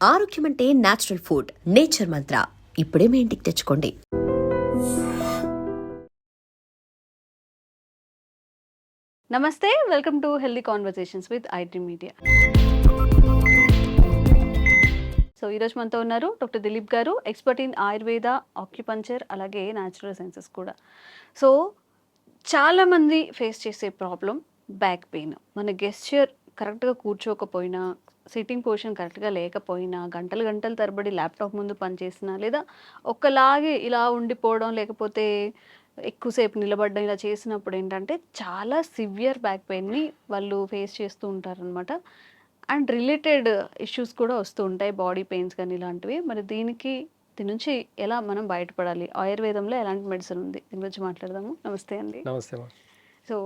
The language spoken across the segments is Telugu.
ఆరోగ్యం అంటే నేచురల్ ఫుడ్. నేచర్ మంత్ర ఇప్పుడే మీ ఇంటికి తెచ్చుకోండి. నమస్తే, welcome to healthy conversations with IT media. So ఈరోజు మనతో ఉన్నారు డాక్టర్ దిలీప్ గారు, ఎక్స్పర్ట్ ఇన్ ఆయుర్వేద, ఆక్యుపంచర్, అలాగే న్యాచురల్ సైన్సెస్ కూడా. సో చాలామంది ఫేస్ చేసే ప్రాబ్లం బ్యాక్ పెయిన్. మన గెస్చర్ కరెక్ట్గా కూర్చోకపోయినా, సిట్టింగ్ పొజిషన్ కరెక్ట్గా లేకపోయినా, గంటలు గంటలు తరబడి ల్యాప్టాప్ ముందు పనిచేసినా, లేదా ఒక్కలాగే ఇలా ఉండిపోవడం, లేకపోతే ఎక్కువసేపు నిలబడడం ఇలా చేసినప్పుడు ఏంటంటే చాలా సివియర్ బ్యాక్ పెయిన్ని వాళ్ళు ఫేస్ చేస్తూ ఉంటారనమాట. అండ్ రిలేటెడ్ ఇష్యూస్ కూడా వస్తూ ఉంటాయి, బాడీ పెయిన్స్ కానీ ఇలాంటివి. మరి దీని నుంచి ఎలా మనం బయటపడాలి? ఆయుర్వేదంలో ఎలాంటి మెడిసిన్ ఉంది? దీని గురించి మాట్లాడదాము. నమస్తే అండి. నమస్తే. సో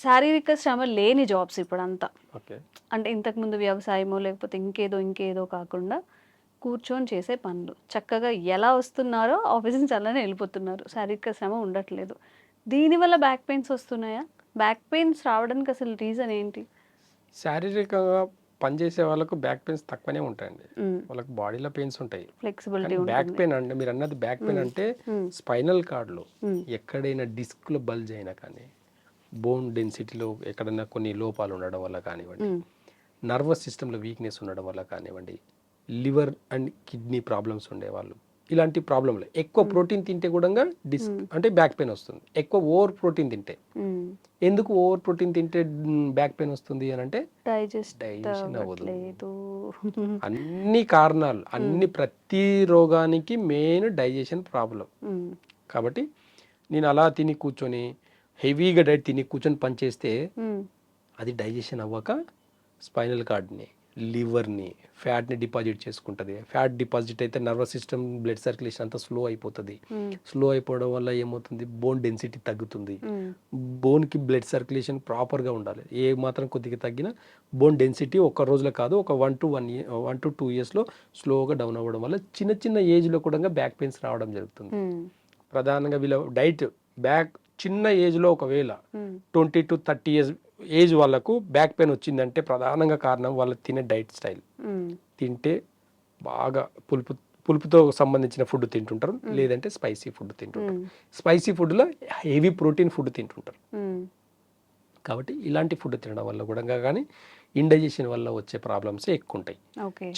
శారీరక శ్రమ లేని జాబ్స్ ఇప్పుడంతా. ఓకే. అంటే ఇంతకుముందు వ్యవసాయమో లేకపోతే ఇంకేదో కాకుండా కూర్చొని చేసే పనులు. చక్కగా ఎలా వస్తున్నారో ఆఫీస్ నుంచి అలానే వెళ్ళిపోతున్నారు. శారీరక శ్రమ ఉండట్లేదు. దీనివల్ల బ్యాక్ పెయిన్స్ వస్తున్నాయా? బ్యాక్ పెయిన్స్ రావడానికి అసలు రీజన్ ఏంటి? శారీరకంగా పనిచేసే వాళ్ళకు బ్యాక్ పెయిన్స్ తక్కువనే ఉంటాయండి. వాళ్ళకి బాడీలో పెయిన్స్ ఉంటాయి, ఫ్లెక్సిబిలిటీ బ్యాక్ పెయిన్ అంటే మీరు అన్నది బ్యాక్ పెయిన్ అంటే స్పైనల్ కార్డ్లో ఎక్కడైనా డిస్క్లో బల్జ్ అయినా కానీ, బోన్ డెన్సిటీలో ఎక్కడైనా కొన్ని లోపాలు ఉండడం వల్ల కానివ్వండి, నర్వస్ సిస్టంలో వీక్నెస్ ఉండడం వల్ల కానివ్వండి, లివర్ అండ్ కిడ్నీ ప్రాబ్లమ్స్ ఉండేవాళ్ళు, ఇలాంటి ప్రాబ్లంలు ఎక్కువ ప్రోటీన్ తింటే కూడా డిస్క్ అంటే బ్యాక్ పెయిన్ వస్తుంది. ఎక్కువ ఓవర్ ప్రోటీన్ తింటే. ఎందుకు ఓవర్ ప్రోటీన్ తింటే బ్యాక్ పెయిన్ వస్తుంది అని అంటే డైజెషన్ అవ్వదు. అన్ని కారణాలు, ప్రతి రోగానికి మెయిన్ డైజెషన్ ప్రాబ్లం. కాబట్టి నేను అలా తిని కూర్చొని హెవీగా డైట్ తిని కూర్చొని పనిచేస్తే అది డైజెషన్ అవ్వక స్పైనల్ కార్డ్ని, లివర్ని, ఫ్యాట్ని డిపాజిట్ చేసుకుంటుంది. ఫ్యాట్ డిపాజిట్ అయితే నర్వస్ సిస్టమ్, బ్లడ్ సర్క్యులేషన్ అంతా స్లో అయిపోతుంది. స్లో అయిపోవడం వల్ల ఏమవుతుంది, బోన్ డెన్సిటీ తగ్గుతుంది. బోన్కి బ్లడ్ సర్క్యులేషన్ ప్రాపర్గా ఉండాలి. ఏ మాత్రం కొద్దిగా తగ్గినా బోన్ డెన్సిటీ ఒక్క రోజులో కాదు, ఒక 1 to 2 yearsలో స్లోగా డౌన్ అవ్వడం వల్ల చిన్న ఏజ్లో కూడా బ్యాక్ పెయిన్స్ రావడం జరుగుతుంది. ప్రధానంగా వీళ్ళ డైట్ చిన్న ఏజ్లో ఒకవేళ 20 to 30 years ఏజ్ వాళ్ళకు బ్యాక్ పెయిన్ వచ్చిందంటే ప్రధానంగా కారణం వాళ్ళు తినే డైట్ స్టైల్. తింటే బాగా పులుపుతో సంబంధించిన ఫుడ్ తింటుంటారు, లేదంటే స్పైసీ ఫుడ్ తింటుంటారు. స్పైసీ ఫుడ్లో హెవీ ప్రోటీన్ ఫుడ్ తింటుంటారు. కాబట్టి ఇలాంటి ఫుడ్ తినడం వల్ల కూడా కానీ ఇండైజెషన్ వల్ల వచ్చే ప్రాబ్లమ్స్ ఎక్కువ ఉంటాయి.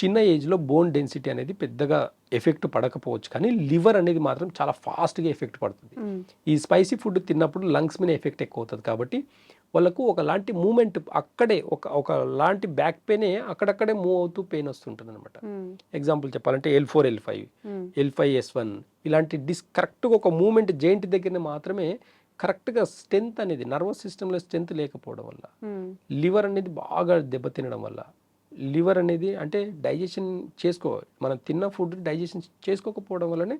చిన్న ఏజ్లో బోన్ డెన్సిటీ అనేది పెద్దగా ఎఫెక్ట్ పడకపోవచ్చు, కానీ లివర్ అనేది మాత్రం చాలా ఫాస్ట్గా ఎఫెక్ట్ పడుతుంది. ఈ స్పైసీ ఫుడ్ తిన్నప్పుడు లంగ్స్ మీద ఎఫెక్ట్ ఎక్కువ అవుతుంది. కాబట్టి వాళ్ళకు ఒకలాంటి మూమెంట్ అక్కడే ఒక లాంటి బ్యాక్ పెయిన్ అక్కడక్కడే మూవ్ అవుతూ పెయిన్ వస్తుంటుంది అనమాట. ఎగ్జాంపుల్ చెప్పాలంటే L4, L5, L5S1 ఇలాంటి కరెక్ట్గా ఒక మూమెంట్ జెయింట్ దగ్గరనే మాత్రమే కరెక్ట్గా స్ట్రెంత్ అనేది, నర్వస్ సిస్టంలో స్ట్రెంత్ లేకపోవడం వల్ల, లివర్ అనేది బాగా దెబ్బతినడం వల్ల, లివర్ అనేది అంటే డైజెషన్ మనం తిన్న ఫుడ్ డైజెషన్ చేసుకోకపోవడం వల్లనే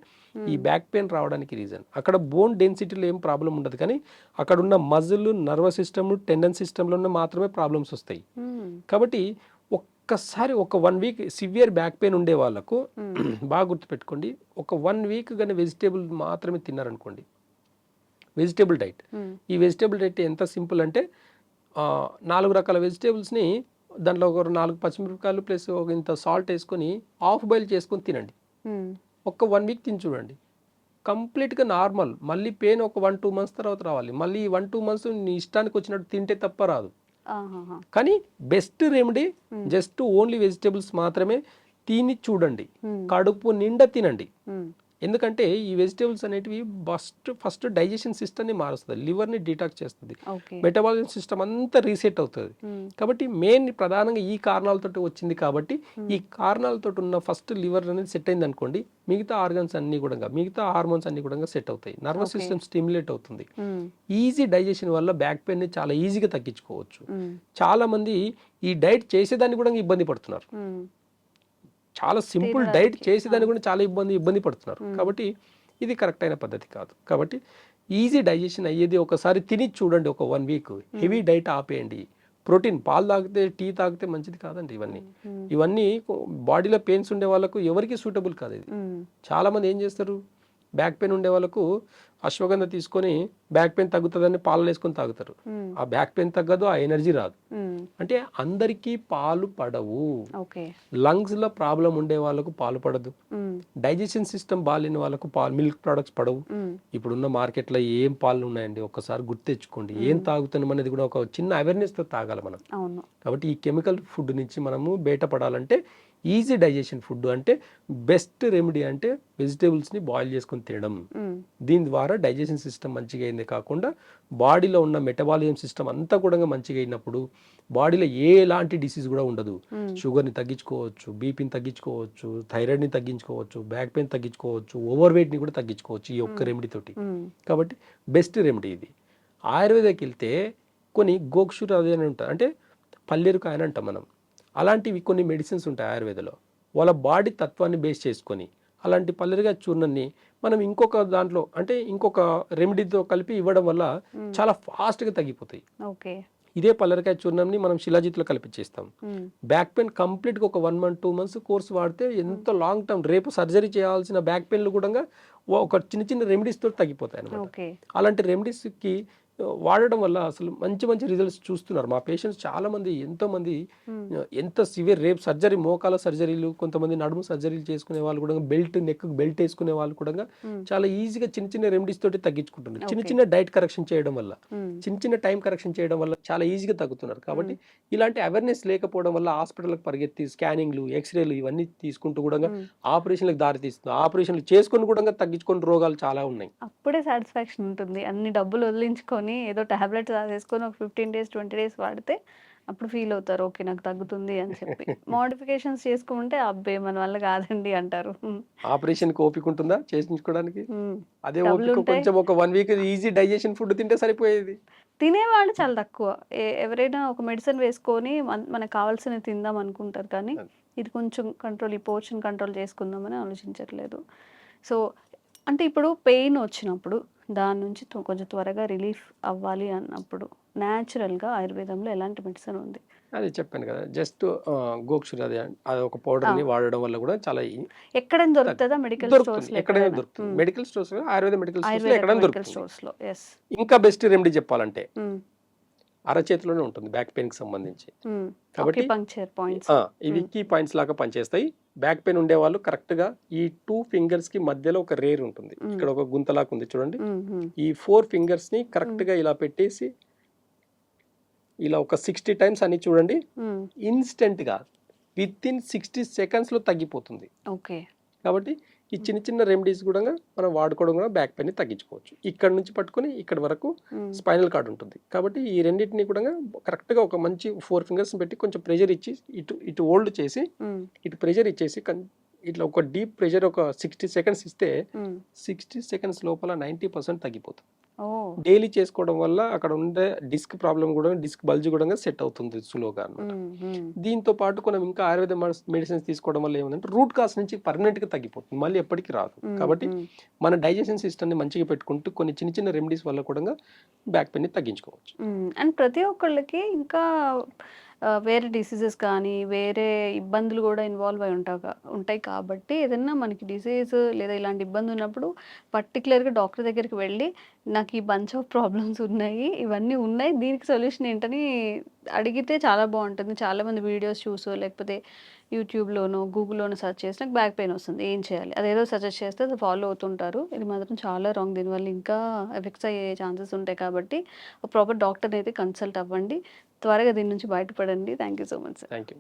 ఈ బ్యాక్ పెయిన్ రావడానికి రీజన్. అక్కడ బోన్ డెన్సిటీలో ఏం ప్రాబ్లం ఉండదు, కానీ అక్కడ ఉన్న మజిల్, నర్వస్ సిస్టమ్, టెండన్ సిస్టంలోనే మాత్రమే ప్రాబ్లమ్స్ వస్తాయి. కాబట్టి ఒక్కసారి ఒక 1 week సివియర్ బ్యాక్ పెయిన్ ఉండే వాళ్ళకు బాగా గుర్తుపెట్టుకోండి, ఒక 1 week కానీ వెజిటేబుల్ మాత్రమే తిన్నారనుకోండి, వెజిటేబుల్ డైట్. ఈ వెజిటేబుల్ డైట్ ఎంత సింపుల్ అంటే 4 రకాల వెజిటేబుల్స్ని దాంట్లో ఒక 4 పచ్చిమిరపకాయలు ప్లస్ ఒక ఇంత సాల్ట్ వేసుకొని హాఫ్ బాయిల్ చేసుకొని తినండి. ఒక్క 1 week తిని చూడండి, కంప్లీట్గా నార్మల్. మళ్ళీ పెయిన్ ఒక 1-2 months తర్వాత రావాలి. మళ్ళీ 1-2 months నీ ఇష్టానికి వచ్చినట్టు తింటే తప్ప రాదు. కానీ best remedy just only vegetables మాత్రమే తిని చూడండి, కడుపు నిండా తినండి. ఎందుకంటే ఈ వెజిటేబుల్స్ అనేటివి ఫస్ట్ డైజెషన్ సిస్టమ్ని మారుస్తుంది, లివర్ని డిటాక్స్ చేస్తుంది, మెటబాలిజం సిస్టమ్ అంతా రీసెట్ అవుతుంది. కాబట్టి మెయిన్ ప్రధానంగా ఈ కారణాలతో వచ్చింది. కాబట్టి ఈ కారణాలతో ఉన్న ఫస్ట్ లివర్ అనేది సెట్ అయింది అనుకోండి, మిగతా ఆర్గన్స్ అన్ని కూడా, మిగతా హార్మోన్స్ అన్ని కూడా సెట్ అవుతాయి, నర్వస్ సిస్టమ్ స్టిమ్యులేట్ అవుతుంది. ఈజీ డైజెషన్ వల్ల బ్యాక్ పెయిన్ ని చాలా ఈజీగా తగ్గించుకోవచ్చు. చాలా మంది ఈ డైట్ చేసేదాన్ని కూడా ఇబ్బంది పడుతున్నారు. చాలా సింపుల్ డైట్ చేసేదాన్ని కూడా చాలా ఇబ్బంది పడుతున్నారు. కాబట్టి ఇది కరెక్ట్ అయిన పద్ధతి కాదు. కాబట్టి ఈజీ డైజెషన్ అయ్యేది ఒకసారి తిని చూడండి. ఒక 1 week హెవీ డైట్ ఆపేయండి. ప్రోటీన్, పాలు తాగితే, టీ తాగితే మంచిది కాదండి. ఇవన్నీ బాడీలో పెయిన్స్ ఉండే వాళ్ళకు ఎవరికి సూటబుల్ కాదు. ఇది చాలా మంది ఏం చేస్తారు, బ్యాక్ పెయిన్ ఉండే వాళ్ళకు అశ్వగంధ తీసుకొని బ్యాక్ పెయిన్ తగ్గుతుందని పాలు వేసుకొని తాగుతారు. ఆ బ్యాక్ పెయిన్ తగ్గదు, ఆ ఎనర్జీ రాదు. అంటే అందరికీ పాలు పడవు. లంగ్స్ లో ప్రాబ్లం ఉండే వాళ్ళకు పాలు పడదు, డైజెషన్ సిస్టమ్ బాగాలేని వాళ్ళకు పాలు మిల్క్ ప్రొడక్ట్స్ పడవు. ఇప్పుడున్న మార్కెట్లో ఏం పాలు ఉన్నాయండి, ఒక్కసారి గుర్తు తెచ్చుకోండి. ఏం తాగుతున్నాం అనేది కూడా ఒక చిన్న అవేర్నెస్ తో తాగాలి మనం. కాబట్టి ఈ కెమికల్ ఫుడ్ నుంచి మనము బయటపడాలంటే ఈజీ డైజెషన్ ఫుడ్ అంటే బెస్ట్ రెమెడీ అంటే వెజిటేబుల్స్ని బాయిల్ చేసుకొని తినడం. దీని ద్వారా డైజెషన్ సిస్టమ్ మంచిగా అయింది కాకుండా బాడీలో ఉన్న మెటబాలిజం సిస్టమ్ అంతా కూడా మంచిగా అయినప్పుడు బాడీలో ఎలాంటి డిసీజ్ కూడా ఉండదు. షుగర్ని తగ్గించుకోవచ్చు, బీపీని తగ్గించుకోవచ్చు, థైరాయిడ్ని తగ్గించుకోవచ్చు, బ్యాక్ పెయిన్ తగ్గించుకోవచ్చు, ఓవర్ వెయిట్ని కూడా తగ్గించుకోవచ్చు ఈ ఒక్క రెమెడీ తోటి. కాబట్టి బెస్ట్ రెమెడీ ఇది. ఆయుర్వేదకి వెళ్తే కొన్ని గోక్షుర అని ఉంటుంది, అంటే పల్లెరుకాయ అని అంటాం మనం. అలాంటివి కొన్ని మెడిసిన్స్ ఉంటాయి ఆయుర్వేదలో. వాళ్ళ బాడీ తత్వాన్ని బేస్ చేసుకొని అలాంటి పల్లెరుగా చూర్ణాన్ని మనం ఇంకొక దాంట్లో అంటే ఇంకొక రెమెడీతో కలిపి ఇవ్వడం వల్ల చాలా ఫాస్ట్గా తగ్గిపోతాయి. ఇదే పల్లెరకాయ చూర్ణంని మనం శిలాజిత్లో కలిపించేస్తాం. బ్యాక్ పెయిన్ కంప్లీట్గా ఒక 1 month 2 months కోర్స్ వాడితే ఎంత లాంగ్ టర్మ్ రేపు సర్జరీ చేయాల్సిన బ్యాక్ పెయిన్లు కూడా ఒక చిన్న చిన్న రెమెడీస్ తోటి తగ్గిపోతాయి అన్నమాట. అలాంటి రెమెడీస్కి వాడడం వల్ల అసలు మంచి మంచి రిజల్ట్స్ చూస్తున్నారు మా పేషెంట్స్. చాలా మంది ఎంతోమంది ఎంత సివియర్ రేపు సర్జరీ, మోకాల సర్జరీలు, కొంతమంది నడుము సర్జరీలు చేసుకునే వాళ్ళు కూడా నెక్ బెల్ట్ వేసుకునే వాళ్ళు కూడా చాలా ఈజీగా చిన్న చిన్న రెమెడీస్ తోటి తగ్గించుకుంటున్నారు. చిన్న చిన్న డైట్ కరెక్షన్ చేయడం వల్ల, చిన్న చిన్న టైం కరెక్షన్ చేయడం వల్ల చాలా ఈజీగా తగ్గుతున్నారు. కాబట్టి ఇలాంటి అవేర్నెస్ లేకపోవడం వల్ల హాస్పిటల్కి పరిగెత్తి స్కానింగ్లు, ఎక్స్రేలు ఇవన్నీ తీసుకుంటూ కూడా ఆపరేషన్లకు దారి తీస్తుంది. ఆపరేషన్లు చేసుకొని కూడా తగ్గించుకునే రోగాలు చాలా ఉన్నాయి. అప్పుడే సాటిస్ఫాక్షన్ ఉంటుంది. అన్ని డబ్బులు వదిలించుకొని ఏదో టాబ్లెట్ వేసుకొని ఒక 15 days 20 days వాడితే అప్పుడు ఫీల్ అవుతారు, ఓకే నాకు తగ్గుతుంది అని చెప్పి. మోడిఫికేషన్స్ చేసుకుంటే అబ్బే మన వల్ల కాదండి అంటారు. ఆపరేషన్ ఓపిక ఉంటుందా చేయించుకోవడానికి? అదే ఓపిక కొంచెం ఒక 1 week ఈజీ డైజెషన్ ఫుడ్ తింటే సరిపోయేది. తినేవాళ్ళు చాలా తక్కువ. ఎవరైనా ఒక మెడిసిన్ వేసుకొని మనకు కావాల్సినవి తిందాం అనుకుంటారు, కానీ ఇది కొంచెం కంట్రోల్, ఈ పోర్షన్ కంట్రోల్ చేసుకుందామని ఆలోచించట్లేదు. సో అంటే ఇప్పుడు పెయిన్ వచ్చినప్పుడు దాని నుంచి కొంచెం త్వరగా రిలీఫ్ అవ్వాలి అన్నప్పుడు న్యాచురల్గా ఆయుర్వేదంలో ఎలాంటి మెడిసిన్ ఉంది? అది చెప్పాను కదా, జస్ట్ గోక్షుర అది ఒక పౌడర్ని వాడడం వల్ల కూడా చాలా ఎక్కడైనా దొరుకుతుందా? మెడికల్ స్టోర్స్ ఎక్కడైనా దొరుకుతుంది. Medical stores, Ayurveda medical stores ఎక్కడైనా దొరుకుతుంది. ఇంకా బెస్ట్ రెమెడీ చెప్పాలంటే అరచేతిలోనే ఉంటుంది బ్యాక్ పెయిన్ కి సంబంధించి. కాబట్టి ఇవి కీ పాయింట్స్ లాగా పనిచేస్తాయి. బ్యాక్ పెయిన్ ఉండే వాళ్ళు కరెక్ట్ గా ఈ 2 fingers కి మధ్యలో ఒక రేర్ ఉంటుంది, ఇక్కడ ఒక గుంతలాగా ఉంది చూడండి. ఈ 4 fingers ని కరెక్ట్ గా ఇలా పెట్టేసి ఇలా ఒక 60 times అని చూడండి. ఇన్స్టెంట్ గా విత్ ఇన్ 60 seconds లో తగ్గిపోతుంది. కాబట్టి ఈ చిన్న చిన్న రెమెడీస్ కూడా మనం వాడుకోవడం కూడా బ్యాక్ పెయిన్ ని తగ్గించుకోవచ్చు. ఇక్కడ నుంచి పట్టుకొని ఇక్కడ వరకు స్పైనల్ కార్డ్ ఉంటుంది. కాబట్టి ఈ రెండింటిని కూడా కరెక్ట్ గా ఒక మంచి 4 fingers పెట్టి కొంచెం ప్రెషర్ ఇచ్చి ఇటు హోల్డ్ చేసి ఇటు ప్రెషర్ ఇచ్చేసి ఇట్లా ఒక డీప్ ప్రెషర్ ఒక 60 seconds ఇస్తే 60 seconds లోపల 90% తగ్గిపోతుంది. డైలీ చేసుకోవడం వల్ల అక్కడ ఉండే డిస్క్ ప్రాబ్లం కూడా, డిస్క్ బల్జ్ కూడా సెట్ అవుతుంది స్లోగా అన్నమాట. దీంతో పాటు మనం ఇంకా ఆయుర్వేద మెడిసిన్స్ తీసుకోవడం వల్ల ఏమంటే రూట్ కాస్ నుంచి పర్మనెంట్ గా తగ్గిపోతుంది, మళ్ళీ ఎప్పటికీ రాదు. కాబట్టి మన డైజెషన్ సిస్టమ్ ని మంచిగా పెట్టుకుంటూ కొన్ని చిన్న చిన్న రెమెడీస్ వల్ల కూడా బ్యాక్ పెయిన్ ని తగ్గించుకోవచ్చు. అండ్ ప్రతి ఒక్కళ్ళకి ఇంకా వేరే డిసీజెస్ కానీ వేరే ఇబ్బందులు కూడా ఇన్వాల్వ్ అయి ఉంటాయి. కాబట్టి ఏదైనా మనకి డిసీజ్ లేదా ఇలాంటి ఇబ్బంది ఉన్నప్పుడు పర్టికులర్గా డాక్టర్ దగ్గరికి వెళ్ళి నాకు ఈ బంచ్ ఆఫ్ ప్రాబ్లమ్స్ ఉన్నాయి, ఇవన్నీ ఉన్నాయి, దీనికి సొల్యూషన్ ఏంటని అడిగితే చాలా బాగుంటుంది. చాలామంది వీడియోస్ చూసో లేకపోతే యూట్యూబ్లోనో గూగుల్లోనో సెర్చ్ చేసి నాకు బ్యాక్ పెయిన్ వస్తుంది, ఏం చేయాలి, అదేదో సజెస్ట్ చేస్తే అది ఫాలో అవుతుంటారు. ఇది మాత్రం చాలా రాంగ్. దీనివల్ల ఇంకా ఎఫెక్ట్స్ అయ్యే ఛాన్సెస్ ఉంటాయి. కాబట్టి ఒక ప్రాపర్ డాక్టర్ని అయితే కన్సల్ట్ అవ్వండి, త్వరగా దీని నుంచి బయటపడండి. Thank you so much sir. Thank you.